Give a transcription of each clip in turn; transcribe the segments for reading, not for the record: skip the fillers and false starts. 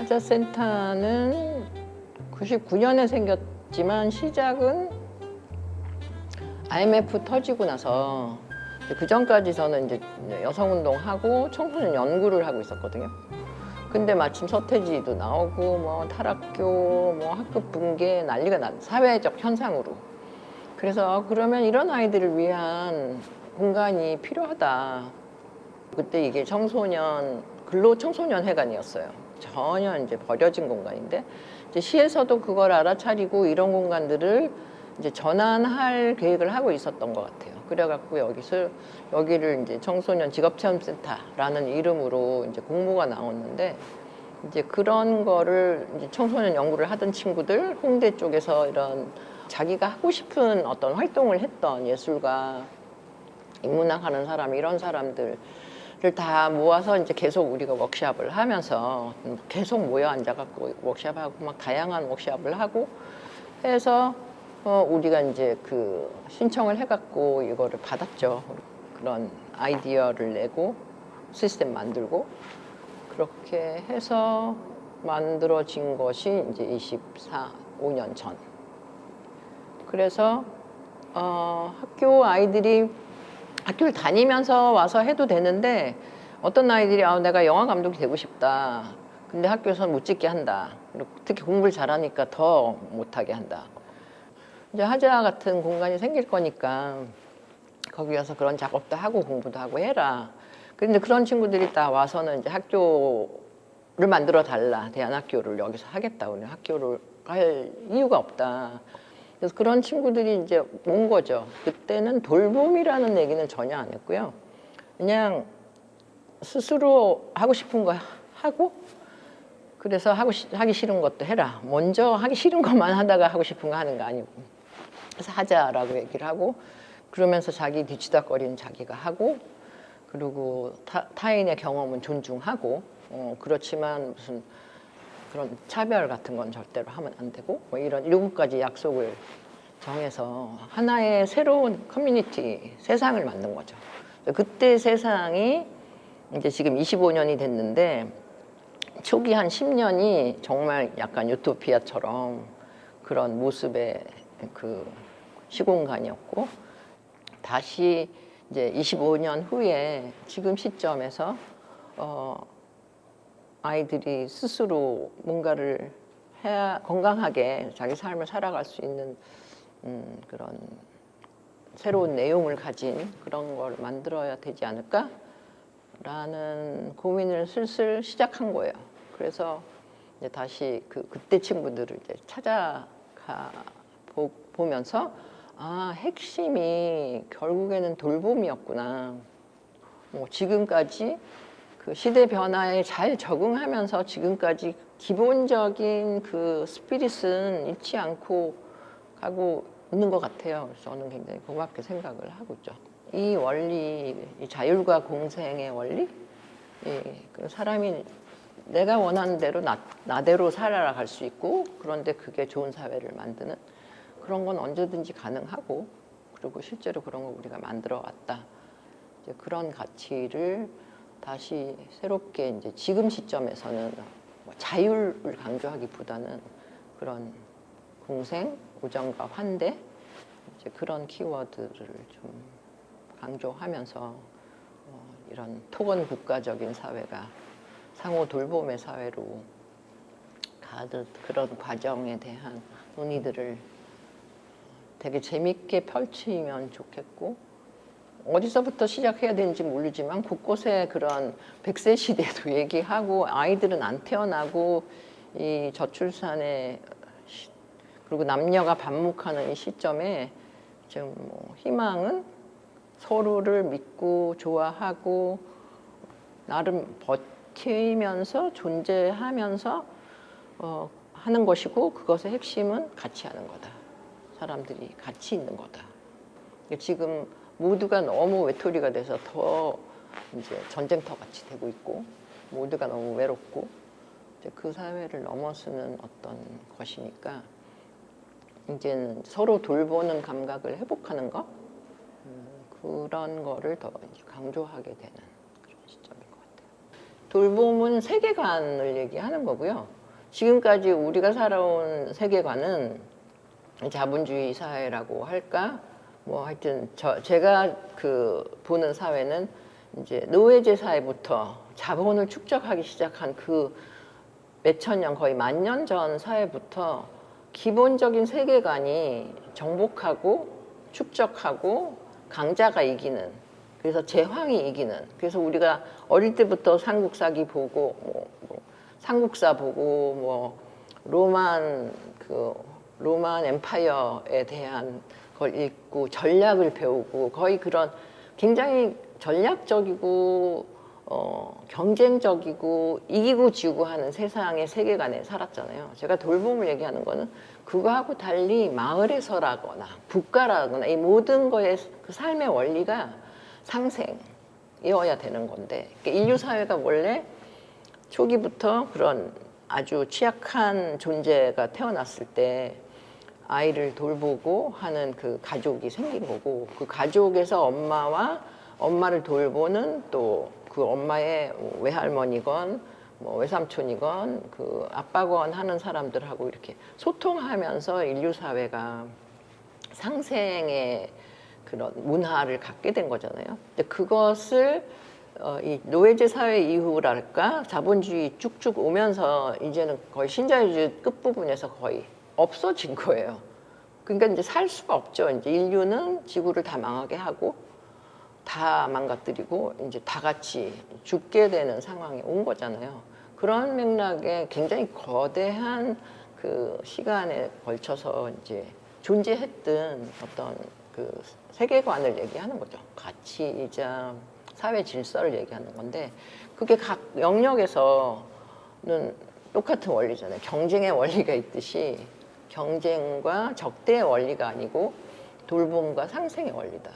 하자센터는 99년에 생겼지만 시작은 IMF 터지고 나서 그 전까지 저는 이제 여성운동하고 청소년 연구를 하고 있었거든요. 근데 마침 서태지도 나오고 뭐 탈학교, 뭐 학급 붕괴 난리가 난 사회적 현상으로. 그래서 그러면 이런 아이들을 위한 공간이 필요하다. 그때 이게 청소년 근로 청소년 회관이었어요. 전혀 이제 버려진 공간인데 이제 시에서도 그걸 알아차리고 이런 공간들을 이제 전환할 계획을 하고 있었던 것 같아요. 그래갖고 여기를 이제 청소년 직업체험센터라는 이름으로 이제 공모가 나왔는데 이제 그런 거를 이제 청소년 연구를 하던 친구들 홍대 쪽에서 이런 자기가 하고 싶은 어떤 활동을 했던 예술가, 인문학 하는 사람 이런 사람들을 다 모아서 이제 계속 우리가 워크숍을 하면서 계속 모여 앉아갖고 워크숍하고 막 다양한 워크숍을 하고 해서 우리가 이제 그 신청을 해갖고 이거를 받았죠. 그런 아이디어를 내고 시스템 만들고 그렇게 해서 만들어진 것이 이제 5년 전. 그래서 학교 아이들이 학교를 다니면서 와서 해도 되는데 어떤 아이들이 내가 영화 감독이 되고 싶다. 근데 학교에서는 못 찍게 한다. 특히 공부를 잘하니까 더 못하게 한다. 이제 하자 같은 공간이 생길 거니까 거기 가서 그런 작업도 하고 공부도 하고 해라. 그런데 그런 친구들이 다 와서는 이제 학교를 만들어 달라. 대안학교를 여기서 하겠다. 우리 학교를 할 이유가 없다. 그래서 그런 친구들이 이제 온 거죠. 그때는 돌봄이라는 얘기는 전혀 안 했고요. 그냥 스스로 하고 싶은 거 하고 그래서 하기 싫은 것도 해라. 먼저 하기 싫은 것만 하다가 하고 싶은 거 하는 거 아니고. 그래서 하자라고 얘기를 하고 그러면서 자기 뒤치다거리는 자기가 하고 그리고 타인의 경험은 존중하고 그렇지만 무슨 그런 차별 같은 건 절대로 하면 안 되고 뭐 이런 7가지 약속을 정해서 하나의 새로운 커뮤니티 세상을 만든 거죠. 그때 세상이 이제 지금 25년이 됐는데 초기 한 10년이 정말 약간 유토피아처럼 그런 모습의 그 시공간이었고 다시 이제 25년 후에 지금 시점에서 아이들이 스스로 뭔가를 해야 건강하게 자기 삶을 살아갈 수 있는 그런 새로운 내용을 가진 그런 걸 만들어야 되지 않을까라는 고민을 슬슬 시작한 거예요. 그래서 이제 다시 그때 친구들을 이제 찾아가 보면서 핵심이 결국에는 돌봄이었구나. 지금까지 그 시대 변화에 잘 적응하면서 지금까지 기본적인 그 스피릿은 잃지 않고 가고 있는 것 같아요. 그래서 저는 굉장히 고맙게 생각을 하고 있죠. 이 원리, 이 자율과 공생의 원리, 그 사람이 내가 원하는 대로 나대로 살아갈 수 있고 그런데 그게 좋은 사회를 만드는 그런 건 언제든지 가능하고 그리고 실제로 그런 거 우리가 만들어 왔다. 이제 그런 가치를 다시 새롭게 이제 지금 시점에서는 뭐 자율을 강조하기보다는 그런 공생, 우정과 환대 이제 그런 키워드를 좀 강조하면서 이런 토건 국가적인 사회가 상호 돌봄의 사회로 가듯 그런 과정에 대한 논의들을 되게 재밌게 펼치면 좋겠고 어디서부터 시작해야 되는지 모르지만 곳곳에 그런 100세 시대도 얘기하고 아이들은 안 태어나고 이 저출산에 그리고 남녀가 반목하는 이 시점에 지금 뭐 희망은 서로를 믿고 좋아하고 나름 버티면서 존재하면서 하는 것이고 그것의 핵심은 같이 하는 거다. 사람들이 같이 있는 거다. 지금 모두가 너무 외톨이가 돼서 더 이제 전쟁터 같이 되고 있고 모두가 너무 외롭고 이제 그 사회를 넘어서는 어떤 것이니까 이제는 서로 돌보는 감각을 회복하는 것 그런 거를 더 이제 강조하게 되는 그런 시점인 것 같아요. 돌봄은 세계관을 얘기하는 거고요. 지금까지 우리가 살아온 세계관은 자본주의 사회라고 할까? 뭐 하여튼 제가 보는 사회는 이제 노예제 사회부터 자본을 축적하기 시작한 그 몇천 년, 거의 만 년 전 사회부터 기본적인 세계관이 정복하고 축적하고 강자가 이기는, 그래서 제황이 이기는, 그래서 우리가 어릴 때부터 삼국사기 보고 삼국사 보고 로만 엠파이어에 대한 걸 읽고 전략을 배우고 거의 그런 굉장히 전략적이고 경쟁적이고 이기고 지고 하는 세상의 세계관에 살았잖아요. 제가 돌봄을 얘기하는 거는 그거하고 달리 마을에서라거나 국가라거나 이 모든 거의 그 삶의 원리가 상생이어야 되는 건데, 그러니까 인류 사회가 원래 초기부터 그런 아주 취약한 존재가 태어났을 때 아이를 돌보고 하는 그 가족이 생긴 거고, 그 가족에서 엄마를 돌보는 또 그 엄마의 외할머니건 외삼촌이건 그 아빠건 하는 사람들하고 이렇게 소통하면서 인류 사회가 상생의 그런 문화를 갖게 된 거잖아요. 근데 그것을 이 노예제 사회 이후랄까 자본주의 쭉쭉 오면서 이제는 거의 신자유주의 끝부분에서 거의 없어진 거예요. 그러니까 이제 살 수가 없죠. 이제 인류는 지구를 다 망하게 하고 다 망가뜨리고 이제 다 같이 죽게 되는 상황이 온 거잖아요. 그런 맥락에 굉장히 거대한 그 시간에 걸쳐서 이제 존재했던 어떤 그 세계관을 얘기하는 거죠. 가치이자 사회 질서를 얘기하는 건데, 그게 각 영역에서는 똑같은 원리잖아요. 경쟁의 원리가 있듯이 경쟁과 적대의 원리가 아니고 돌봄과 상생의 원리다.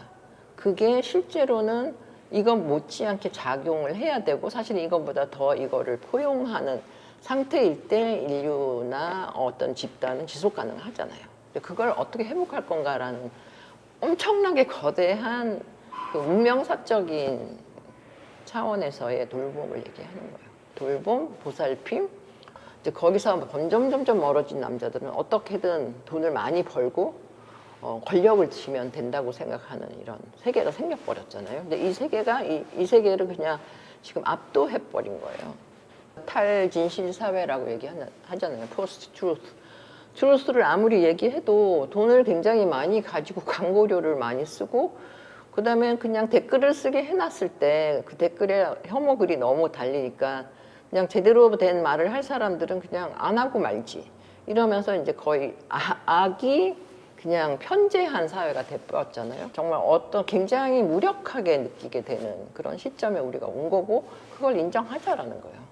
그게 실제로는 이건 못지않게 작용을 해야 되고, 사실 이것보다 더 이거를 포용하는 상태일 때 인류나 어떤 집단은 지속 가능하잖아요. 그걸 어떻게 회복할 건가라는 엄청나게 거대한 그 운명사적인 차원에서의 돌봄을 얘기하는 거예요. 돌봄, 보살핌. 이제 거기서 점점 멀어진 남자들은 어떻게든 돈을 많이 벌고 권력을 쥐면 된다고 생각하는 이런 세계가 생겨버렸잖아요. 근데 이 세계가 이 세계를 그냥 지금 압도해버린 거예요. 탈진실 사회라고 얘기하잖아요. 포스트 트루스. 트루스를 아무리 얘기해도 돈을 굉장히 많이 가지고 광고료를 많이 쓰고, 그 다음에 그냥 댓글을 쓰게 해놨을 때 그 댓글에 혐오 글이 너무 달리니까 그냥 제대로 된 말을 할 사람들은 그냥 안 하고 말지, 이러면서 이제 거의 악이 그냥 편재한 사회가 돼버렸잖아요. 정말 어떤 굉장히 무력하게 느끼게 되는 그런 시점에 우리가 온 거고, 그걸 인정하자라는 거예요.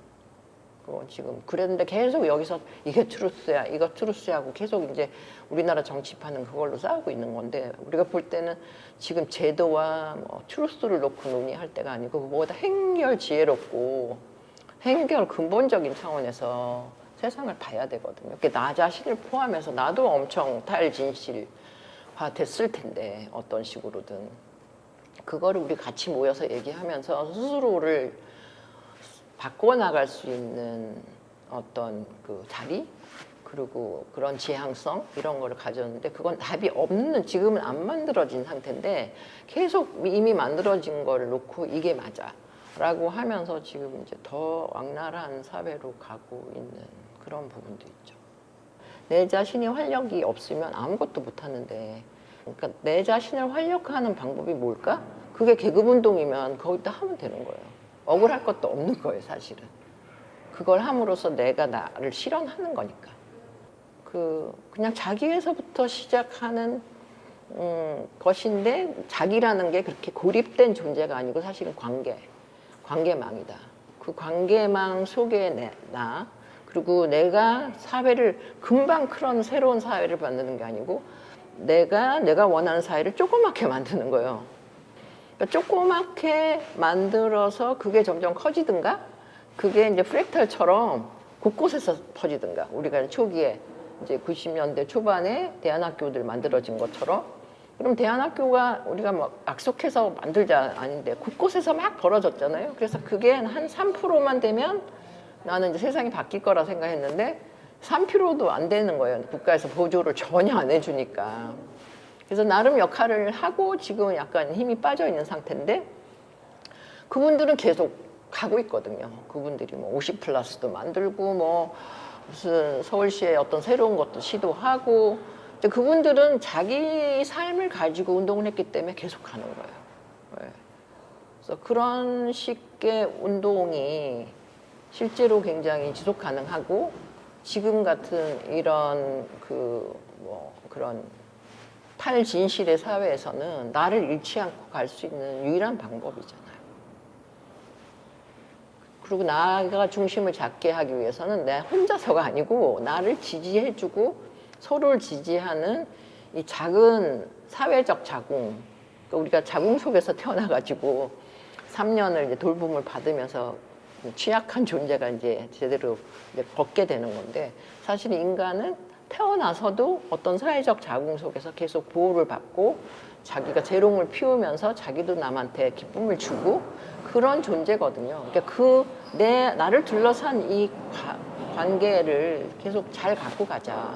지금 그랬는데 계속 여기서 이게 트루스야, 이거 트루스야 하고 계속 이제 우리나라 정치판은 그걸로 싸우고 있는 건데, 우리가 볼 때는 지금 제도와 트루스를 놓고 논의할 때가 아니고 그거보다 행결 지혜롭고 행결 근본적인 차원에서 세상을 봐야 되거든요. 나 자신을 포함해서 나도 엄청 탈진실화 됐을 텐데 어떤 식으로든 그거를 우리 같이 모여서 얘기하면서 스스로를 바꿔나갈 수 있는 어떤 그 자리, 그리고 그런 지향성 이런 거를 가졌는데, 그건 답이 없는, 지금은 안 만들어진 상태인데 계속 이미 만들어진 거를 놓고 이게 맞아 라고 하면서 지금 이제 더 악랄한 사회로 가고 있는 그런 부분도 있죠. 내 자신이 활력이 없으면 아무것도 못하는데, 그러니까 내 자신을 활력화하는 방법이 뭘까? 그게 계급운동이면 거기다 하면 되는 거예요. 억울할 것도 없는 거예요, 사실은. 그걸 함으로써 내가 나를 실현하는 거니까. 그냥 자기에서부터 시작하는 것인데, 자기라는 게 그렇게 고립된 존재가 아니고 사실은 관계망이다. 그 관계망 속에 나, 그리고 내가 사회를 금방 그런 새로운 사회를 만드는 게 아니고 내가 원하는 사회를 조그맣게 만드는 거예요. 그러니까 조그맣게 만들어서 그게 점점 커지든가, 그게 이제 프랙탈처럼 곳곳에서 퍼지든가, 우리가 초기에 이제 90년대 초반에 대안학교들 만들어진 것처럼 그럼 대안학교가 우리가 막 약속해서 만들자 아닌데 곳곳에서 막 벌어졌잖아요. 그래서 그게 한 3%만 되면 나는 이제 세상이 바뀔 거라 생각했는데 3%도 안 되는 거예요. 국가에서 보조를 전혀 안 해주니까. 그래서 나름 역할을 하고 지금은 약간 힘이 빠져 있는 상태인데 그분들은 계속 가고 있거든요. 그분들이 뭐 50 플러스도 만들고 뭐 무슨 서울시의 어떤 새로운 것도 시도하고 근데 그분들은 자기 삶을 가지고 운동을 했기 때문에 계속 가는 거예요. 네. 그래서 그런 식의 운동이 실제로 굉장히 지속 가능하고 지금 같은 이런 그런 탈진실의 사회에서는 나를 잃지 않고 갈 수 있는 유일한 방법이잖아요. 그리고 나가 중심을 잡게 하기 위해서는 내 혼자서가 아니고 나를 지지해주고 서로를 지지하는 이 작은 사회적 자궁, 그러니까 우리가 자궁 속에서 태어나가지고 3년을 이제 돌봄을 받으면서 취약한 존재가 이제 제대로 이제 걷게 되는 건데 사실 인간은 태어나서도 어떤 사회적 자궁 속에서 계속 보호를 받고 자기가 재롱을 피우면서 자기도 남한테 기쁨을 주고 그런 존재거든요. 그러니까 나를 둘러싼 이 관계를 계속 잘 갖고 가자.